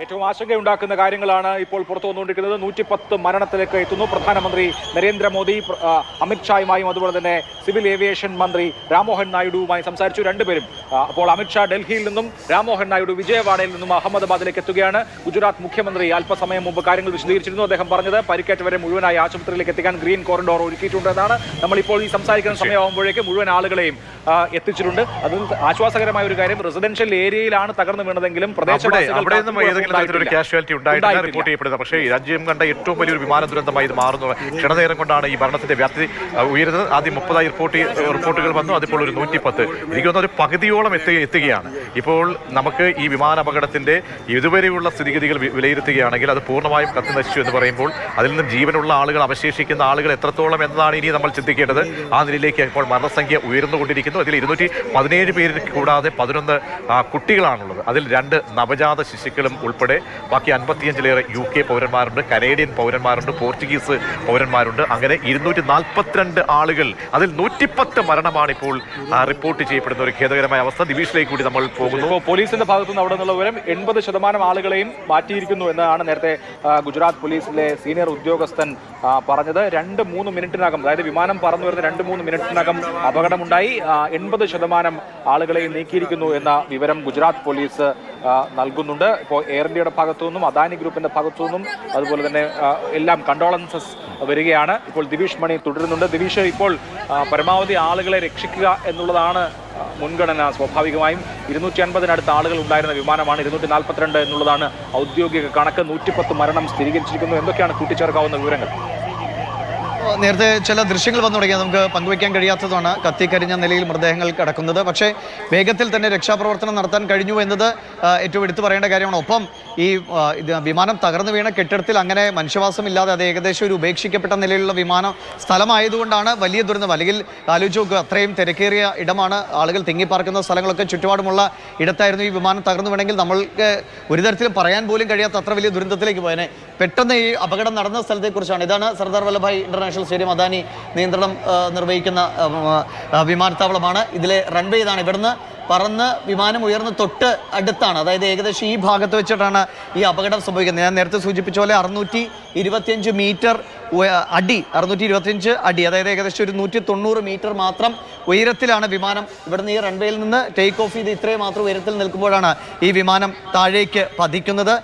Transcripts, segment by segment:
ഏറ്റവും ആശങ്കയുണ്ടാക്കുന്ന കാര്യങ്ങളാണ് ഇപ്പോൾ പുറത്തു വന്നുകൊണ്ടിരിക്കുന്നത്. 110 മരണത്തിലേക്ക് എത്തുന്നു. പ്രധാനമന്ത്രി നരേന്ദ്രമോദി അമിത്ഷായുമായും അതുപോലെ തന്നെ സിവിൽ ഏവിയേഷൻ മന്ത്രി രാംമോഹൻ നായിഡുവുമായി സംസാരിച്ചു. രണ്ടുപേരും അപ്പോൾ അമിത്ഷാ ഡൽഹിയിൽ നിന്നും രാംമോഹൻ നായിഡു വിജയവാഡയിൽ നിന്നും അഹമ്മദാബാദിലേക്ക് എത്തുകയാണ്. ഗുജറാത്ത് മുഖ്യമന്ത്രി അല്പസമയം മുമ്പ് കാര്യങ്ങൾ വിശദീകരിച്ചിരുന്നു. അദ്ദേഹം പറഞ്ഞത് പരിക്കേറ്റവരെ മുഴുവനായി ആശുപത്രിയിലേക്ക് എത്തിക്കാൻ ഗ്രീൻ കോറിഡോർ ഒരുക്കിയിട്ടുണ്ടെന്നാണ്. നമ്മളിപ്പോൾ ഈ സംസാരിക്കുന്ന സമയമാകുമ്പോഴേക്ക് മുഴുവൻ ആളുകളെയും എത്തിച്ചിട്ടുണ്ട്. അതിൽ ആശ്വാസകരമായ ഒരു കാര്യം, റെസിഡൻഷ്യൽ ഏരിയയിലാണ് തകർന്നു വീണതെങ്കിലും കാഷ്വാലിറ്റി ഉണ്ടായിട്ടില്ല റിപ്പോർട്ട് ചെയ്യപ്പെടുന്നത്. പക്ഷേ രാജ്യം കണ്ട ഏറ്റവും വലിയൊരു വിമാന ദുരന്തമായി ഇത് മാറുന്നു. ക്ഷണനേരം കൊണ്ടാണ് ഈ മരണത്തിന്റെ വ്യാപ്തി ഉയരുന്നത്. ആദ്യം 30 റിപ്പോർട്ടുകൾ വന്നു, അതിപ്പോൾ ഒരു 110. എനിക്ക് തോന്നുന്നു ഒരു പകുതിയോളം എത്തുകയാണ്. ഇപ്പോൾ നമുക്ക് ഈ വിമാന അപകടത്തിന്റെ ഇതുവരെയുള്ള സ്ഥിതിഗതികൾ വിലയിരുത്തുകയാണെങ്കിൽ അത് പൂർണ്ണമായും കത്തി നശിച്ചു എന്ന് പറയുമ്പോൾ അതിൽ നിന്നും ജീവനുള്ള ആളുകൾ, അവശേഷിക്കുന്ന ആളുകൾ എത്രത്തോളം എന്നതാണ് ഇനി നമ്മൾ ചിന്തിക്കേണ്ടത്. ആ നിലയിലേക്ക് ഇപ്പോൾ മരണസംഖ്യ ഉയർന്നുകൊണ്ടിരിക്കുന്നു. അതിൽ 217 പേരിൽ കൂടാതെ 11 കുട്ടികളാണുള്ളത്. അതിൽ 2 നവജാത ശിശുക്കളും ഉൾപ്പെടെ ബാക്കി 55-ലേറെ UK പൗരന്മാരുണ്ട്, കനേഡിയൻ പൗരന്മാരുണ്ട്, പോർച്ചുഗീസ് പൗരന്മാരുണ്ട്. അങ്ങനെ 242 ആളുകൾ, അതിൽ 110 മരണമാണ് ഇപ്പോൾ റിപ്പോർട്ട് ചെയ്യപ്പെടുന്ന ഒരു ഖേദകരമായ അവസ്ഥ. ദിവിഷിലേക്ക് കൂടി നമ്മൾ പോകുന്നു. പോലീസിന്റെ ഭാഗത്തുനിന്ന് അവിടെ നിന്നുള്ള വിവരം 80% ആളുകളെയും മാറ്റിയിരിക്കുന്നു എന്നാണ് നേരത്തെ ഗുജറാത്ത് പോലീസിലെ സീനിയർ ഉദ്യോഗസ്ഥൻ പറഞ്ഞത്. 2-3 മിനിറ്റിനകം, അതായത് വിമാനം പറന്നു വരുന്ന 2-3 മിനിറ്റിനകം അപകടമുണ്ടായി. 80% ആളുകളെയും നീക്കിയിരിക്കുന്നു എന്ന വിവരം ഗുജറാത്ത് പോലീസ് നൽകുന്നുണ്ട്. ഇപ്പോൾ എയർ ഇന്ത്യയുടെ ഭാഗത്തു നിന്നും അദാനി ഗ്രൂപ്പിന്റെ ഭാഗത്തു നിന്നും അതുപോലെ തന്നെ എല്ലാം കണ്ടോളൻസസ് വരികയാണ്. ഇപ്പോൾ ദിവിഷ് മണി തുടരുന്നുണ്ട്. ദിവിഷ്, ഇപ്പോൾ പരമാവധി ആളുകളെ രക്ഷിക്കുക എന്നുള്ളതാണ് മുൻഗണന. സ്വാഭാവികമായും 250-നടുത്ത് ആളുകൾ ഉണ്ടായിരുന്ന വിമാനമാണ്. 242 എന്നുള്ളതാണ് ഔദ്യോഗിക കണക്ക്. 110 മരണം സ്ഥിരീകരിച്ചിരിക്കുന്നു. എന്തൊക്കെയാണ് കൂട്ടിച്ചേർക്കാവുന്ന വിവരങ്ങൾ? നേരത്തെ ചില ദൃശ്യങ്ങൾ വന്നു തുടങ്ങിയാൽ നമുക്ക് പങ്കുവയ്ക്കാൻ കഴിയാത്തതാണ്. കത്തിക്കരിഞ്ഞ നിലയിൽ മൃതദേഹങ്ങൾ കിടക്കുന്നത്. പക്ഷേ വേഗത്തിൽ തന്നെ രക്ഷാപ്രവർത്തനം നടത്താൻ കഴിഞ്ഞു എന്നത് ഏറ്റവും എടുത്തു പറയേണ്ട കാര്യമാണ്. ഒപ്പം ഈ വിമാനം തകർന്നു വീണ കെട്ടിടത്തിൽ അങ്ങനെ മനുഷ്യവാസമില്ലാതെ അത് ഏകദേശം ഒരു ഉപേക്ഷിക്കപ്പെട്ട നിലയിലുള്ള വിമാന സ്ഥലമായതുകൊണ്ടാണ് വലിയ ദുരന്തം. അല്ലെങ്കിൽ ആലോചിച്ച് നോക്കുക, അത്രയും തിരക്കേറിയ ഇടമാണ്, ആളുകൾ തിങ്ങിപ്പാർക്കുന്ന സ്ഥലങ്ങളൊക്കെ ചുറ്റുപാടുമുള്ള ഇടത്തായിരുന്നു ഈ വിമാനം തകർന്നു വീണെങ്കിൽ നമ്മൾക്ക് ഒരു തരത്തിലും പറയാൻ പോലും കഴിയാത്ത അത്ര വലിയ ദുരന്തത്തിലേക്ക് പോയനെ. പെട്ടെന്ന് ഈ അപകടം നടന്ന സ്ഥലത്തെക്കുറിച്ചാണ്. ഇതാണ് സർദാർ വല്ലഭായ് ഇന്റർനാഷണൽ സ്റ്റേഡിയം. അദാനി നിയന്ത്രണം നിർവഹിക്കുന്ന വിമാനത്താവളമാണ്. ഇതിലെ റൺവേ ഇതാണ്. ഇവിടുന്ന് പറന്ന് വിമാനം ഉയർന്ന് തൊട്ട് അടുത്താണ്, അതായത് ഏകദേശം ഈ ഭാഗത്ത് വെച്ചിട്ടാണ് ഈ അപകടം സംഭവിക്കുന്നത്. ഞാൻ നേരത്തെ സൂചിപ്പിച്ച പോലെ 625 മീറ്റർ അടി, 625 അടി, അതായത് ഏകദേശം ഒരു 190 മീറ്റർ മാത്രം ഉയരത്തിലാണ് വിമാനം. ഇവിടുന്ന് ഈ റൺവേയിൽ നിന്ന് ടേക്ക് ഓഫ് ചെയ്ത് ഇത്രയും മാത്രം ഉയരത്തിൽ നിൽക്കുമ്പോഴാണ് ഈ വിമാനം താഴേക്ക് പതിക്കുന്നത്.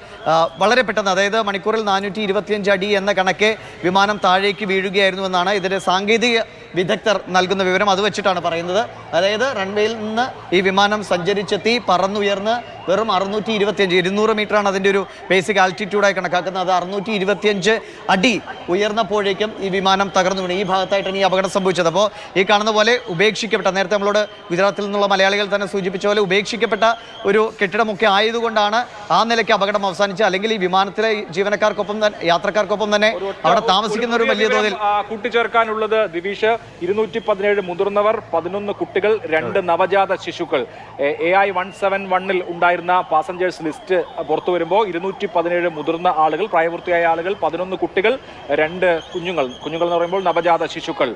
വളരെ പെട്ടെന്ന്, അതായത് മണിക്കൂറിൽ 425 അടി എന്ന കണക്കെ വിമാനം താഴേക്ക് വീഴുകയായിരുന്നു എന്നാണ് ഇതിൻ്റെ സാങ്കേതിക വിദഗ്ധർ നൽകുന്ന വിവരം. അത് വെച്ചിട്ടാണ് പറയുന്നത്. അതായത് റൺവേയിൽ നിന്ന് ഈ വിമാനം സഞ്ചരിച്ചെത്തി പറന്നുയർന്ന് വെറും 625, 200 മീറ്ററാണ് അതിൻ്റെ ഒരു ബേസിക് ആൾട്ടിറ്റ്യൂഡായി കണക്കാക്കുന്നത്. അത് 625 അടി ഉയർന്നപ്പോഴേക്കും ഈ വിമാനം തകർന്നു വീണു. ഈ ഭാഗത്തായിട്ടാണ് ഈ അപകടം സംഭവിച്ചത്. അപ്പോൾ ഈ കാണുന്ന പോലെ ഉപേക്ഷിക്കപ്പെട്ട, നേരത്തെ നമ്മളോട് ഗുജറാത്തിൽ നിന്നുള്ള മലയാളികൾ തന്നെ സൂചിപ്പിച്ച പോലെ ഉപേക്ഷിക്കപ്പെട്ട ഒരു കെട്ടിടമൊക്കെ ആയതുകൊണ്ടാണ് ആ നിലയ്ക്ക് അപകടം അവസാനിച്ചത്. അല്ലെങ്കിൽ ഈ വിമാനത്തിലെ ജീവനക്കാർക്കൊപ്പം തന്നെ, യാത്രക്കാർക്കൊപ്പം തന്നെ അവിടെ താമസിക്കുന്ന ഒരു വലിയ തോതിൽ കൂട്ടിച്ചേർക്കാനുള്ളത് ദിവിഷ്, 217 മുതിർന്നവർ, 11 കുട്ടികൾ, 2 നവജാത ശിശുക്കൾ. AI 171-ൽ ഉണ്ടായിരുന്ന പാസഞ്ചേഴ്സ് ലിസ്റ്റ് പുറത്തു വരുമ്പോൾ 217 മുതിർന്ന ആളുകൾ, പ്രായപൂർത്തിയായ ആളുകൾ, 11 കുട്ടികൾ, 2 കുഞ്ഞുങ്ങൾ എന്ന് പറയുമ്പോൾ നവജാത ശിശുക്കൾ.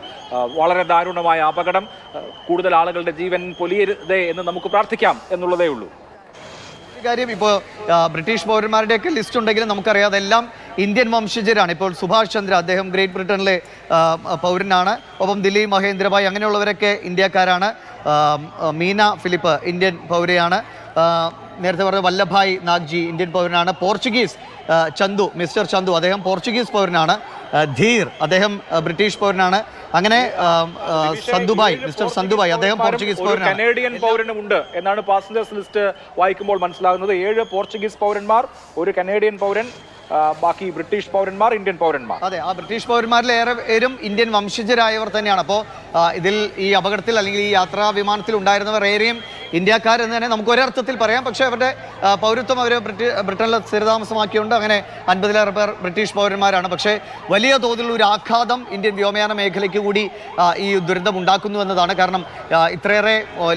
വളരെ ദാരുണമായ അപകടം. കൂടുതൽ ആളുകളുടെ ജീവൻ പൊലിയരുതേ എന്ന് നമുക്ക് പ്രാർത്ഥിക്കാം എന്നുള്ളതേ ഉള്ളൂ. കാര്യം, ഇപ്പോൾ ബ്രിട്ടീഷ് പൗരന്മാരുടെയൊക്കെ ലിസ്റ്റ് ഉണ്ടെങ്കിലും നമുക്കറിയാം അതെല്ലാം ഇന്ത്യൻ വംശജരാണ്. ഇപ്പോൾ സുഭാഷ് ചന്ദ്ര, അദ്ദേഹം ഗ്രേറ്റ് ബ്രിട്ടനിലെ പൗരനാണ്. ഒപ്പം ദിലീപ് മഹേന്ദ്രഭായ്, അങ്ങനെയുള്ളവരൊക്കെ ഇന്ത്യക്കാരാണ്. മീന ഫിലിപ്പ് ഇന്ത്യൻ പൗരയാണ്. നേരത്തെ പറഞ്ഞ വല്ലഭായ് നാഗ്ജി ഇന്ത്യൻ പൗരനാണ്. പോർച്ചുഗീസ് ചന്തു, മിസ്റ്റർ ചന്തു, അദ്ദേഹം പോർച്ചുഗീസ് പൗരനാണ്. ധീർ, അദ്ദേഹം ബ്രിട്ടീഷ് പൗരനാണ്. അങ്ങനെ മിസ്റ്റർ സന്തുഭായ്, അദ്ദേഹം പോർച്ചുഗീസ് പൗരനാണ്. കനേഡിയൻ പൗരനുമുണ്ട് എന്നാണ് പാസഞ്ചേഴ്സ് ലിസ്റ്റ് വായിക്കുമ്പോൾ മനസ്സിലാകുന്നത്. 7 പോർച്ചുഗീസ് പൗരന്മാർ, 1 കനേഡിയൻ പൗരൻ, ബാക്കി ബ്രിട്ടീഷ് പൗരന്മാർ, ഇന്ത്യൻ പൗരന്മാർ. അതെ, ആ ബ്രിട്ടീഷ് പൗരന്മാരിൽ ഏറെ പേരും ഇന്ത്യൻ വംശജരായവർ തന്നെയാണ്. അപ്പോൾ ഇതിൽ ഈ അപകടത്തിൽ അല്ലെങ്കിൽ ഈ യാത്രാ വിമാനത്തിൽ ഉണ്ടായിരുന്നവർ ഏറെയും ഇന്ത്യക്കാരെന്ന് തന്നെ നമുക്ക് ഒരർത്ഥത്തിൽ പറയാം. പക്ഷേ അവരുടെ പൗരത്വം അവർ ബ്രിട്ടനിൽ സ്ഥിരതാമസമാക്കിയുണ്ട്. അങ്ങനെ 50-ലേറെ പേർ ബ്രിട്ടീഷ് പൗരന്മാരാണ്. പക്ഷേ വലിയ തോതിലുള്ള ഒരു ആഘാതം ഇന്ത്യൻ വ്യോമയാന മേഖലയ്ക്ക് കൂടി ഈ ദുരന്തം ഉണ്ടാക്കുന്നു എന്നതാണ്. കാരണം ഇത്രയേറെ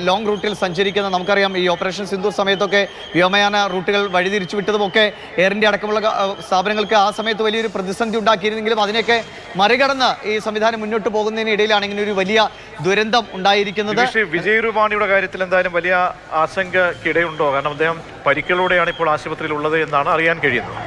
ലോങ് റൂട്ടിൽ സഞ്ചരിക്കുന്ന, നമുക്കറിയാം ഈ ഓപ്പറേഷൻ സിന്ദൂർ സമയത്തൊക്കെ വ്യോമയാന റൂട്ടുകൾ വഴിതിരിച്ചു വിട്ടതുമൊക്കെ എയർ ഇന്ത്യ അടക്കമുള്ള സ്ഥാപനങ്ങൾക്ക് ആ സമയത്ത് വലിയൊരു പ്രതിസന്ധി ഉണ്ടാക്കിയിരുന്നെങ്കിലും അതിനെയൊക്കെ മറികടന്ന് ഈ സംവിധാനം മുന്നോട്ട് പോകുന്നതിനിടയിലാണ് ഇങ്ങനെ ഒരു വലിയ ദുരന്തം ഉണ്ടായിരിക്കുന്നത്. വിജയ് രൂപാണിയുടെ കാര്യത്തിൽ എന്തായാലും വലിയ ആശങ്കയ്ക്കിടയുണ്ടോ? കാരണം അദ്ദേഹം പരിക്കുകളോടെയാണ് ഇപ്പോൾ ആശുപത്രിയിൽ ഉള്ളത് എന്നാണ് അറിയാൻ കഴിയുന്നത്.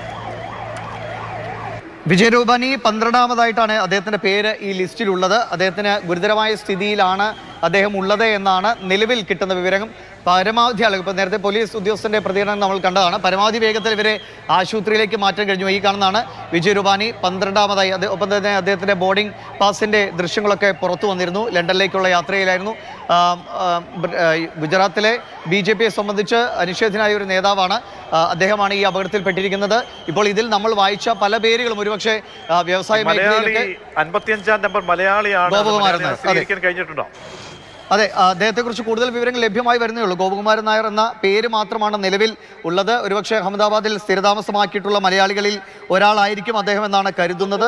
വിജയരൂപാനി 12ാമതായിട്ടാണ് അദ്ദേഹത്തിൻ്റെ പേര് ഈ ലിസ്റ്റിലുള്ളത്. അദ്ദേഹത്തിന് ഗുരുതരമായ സ്ഥിതിയിലാണ് അദ്ദേഹം ഉള്ളത് എന്നാണ് നിലവിൽ കിട്ടുന്ന വിവരം. പരമാവധി ആളുകൾ, ഇപ്പോൾ നേരത്തെ പോലീസ് ഉദ്യോഗസ്ഥൻ്റെ പ്രതികരണം നമ്മൾ കണ്ടതാണ്, പരമാവധി വേഗത്തിൽ ഇവരെ ആശുപത്രിയിലേക്ക് മാറ്റാൻ കഴിഞ്ഞു. ഈ കാണുന്നതാണ് വിജയരൂപാനി 12ാമതായി. ഒപ്പം തന്നെ അദ്ദേഹത്തിൻ്റെ ബോർഡിംഗ് പാസിൻ്റെ ദൃശ്യങ്ങളൊക്കെ പുറത്തു വന്നിരുന്നു. ലണ്ടനിലേക്കുള്ള യാത്രയിലായിരുന്നു. ഗുജറാത്തിലെ BJPയെ സംബന്ധിച്ച് അനിഷേധ്യനായ ഒരു നേതാവാണ്. അദ്ദേഹമാണ് ഈ അപകടത്തിൽപ്പെട്ടിരിക്കുന്നത്. ഇപ്പോൾ ഇതിൽ നമ്മൾ വായിച്ച പല പേരുകളും ഒരുപക്ഷെ വ്യവസായ മേഖലയിലൊക്കെ 55ാം നമ്പർ മലയാളിയാണ് കഴിഞ്ഞിട്ടുണ്ടോ? അതെ, അദ്ദേഹത്തെക്കുറിച്ച് കൂടുതൽ വിവരങ്ങൾ ലഭ്യമായി വരുന്നേ ഉള്ളൂ. ഗോപകുമാരൻ നായർ എന്ന പേര് മാത്രമാണ് നിലവിൽ ഉള്ളത്. ഒരുപക്ഷെ അഹമ്മദാബാദിൽ സ്ഥിരതാമസമാക്കിയിട്ടുള്ള മലയാളികളിൽ ഒരാളായിരിക്കും അദ്ദേഹം എന്നാണ് കരുതുന്നത്.